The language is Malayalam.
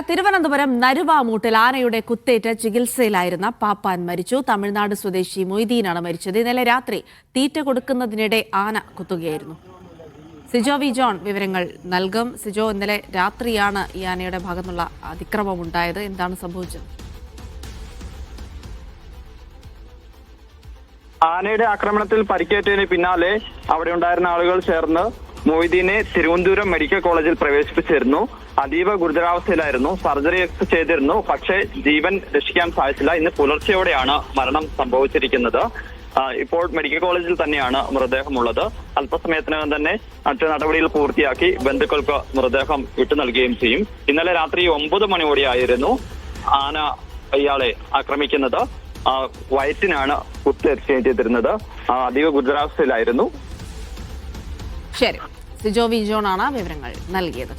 തിരുവനന്തപുരം നരുവാമൂട്ടിൽ ആനയുടെ കുത്തേറ്റ് ചികിത്സയിലായിരുന്ന പാപ്പാൻ മരിച്ചു. തമിഴ്നാട് സ്വദേശി മൊയ്തീനാണ് മരിച്ചത്. ഇന്നലെ രാത്രി തീറ്റ കൊടുക്കുന്നതിനിടെ ആന കുത്തുകയായിരുന്നു. സിജോ വി ജോൺ വിവരങ്ങൾ നൽകും. സിജോ, ഇന്നലെ രാത്രിയാണ് ഈ ആനയുടെ ഭാഗത്തുനിന്നുള്ള അതിക്രമം ഉണ്ടായത്. എന്താണ് സംഭവിച്ചത്? ആനയുടെ ആക്രമണത്തിൽ പരിക്കേറ്റതിന് പിന്നാലെ അവിടെ ഉണ്ടായിരുന്ന ആളുകൾ ചേർന്ന് മൊയ്തീനെ തിരുവനന്തപുരം മെഡിക്കൽ കോളേജിൽ പ്രവേശിപ്പിച്ചിരുന്നു. അതീവ ഗുരുതരാവസ്ഥയിലായിരുന്നു. സർജറി ചെയ്തിരുന്നു. പക്ഷേ ജീവൻ രക്ഷിക്കാൻ സാധിച്ചില്ല. ഇന്ന് പുലർച്ചെയോടെയാണ് മരണം സംഭവിച്ചിരിക്കുന്നത്. ഇപ്പോൾ മെഡിക്കൽ കോളേജിൽ തന്നെയാണ് മൃതദേഹമുള്ളത്. അല്പസമയത്തിനകം തന്നെ മറ്റു നടപടികൾ പൂർത്തിയാക്കി ബന്ധുക്കൾക്ക് മൃതദേഹം വിട്ടു നൽകുകയും ചെയ്യും. ഇന്നലെ രാത്രി 9 മണിയോടെയായിരുന്നു ആന ഇയാളെ ആക്രമിക്കുന്നത്. വയറ്റിനാണ് കുത്തേറ്റിരുന്നത്. അതീവ ഗുരുതരാവസ്ഥയിലായിരുന്നു. ശരി, സിജോ വി ജോൺ ആണ് വിവരങ്ങൾ നൽകിയത്.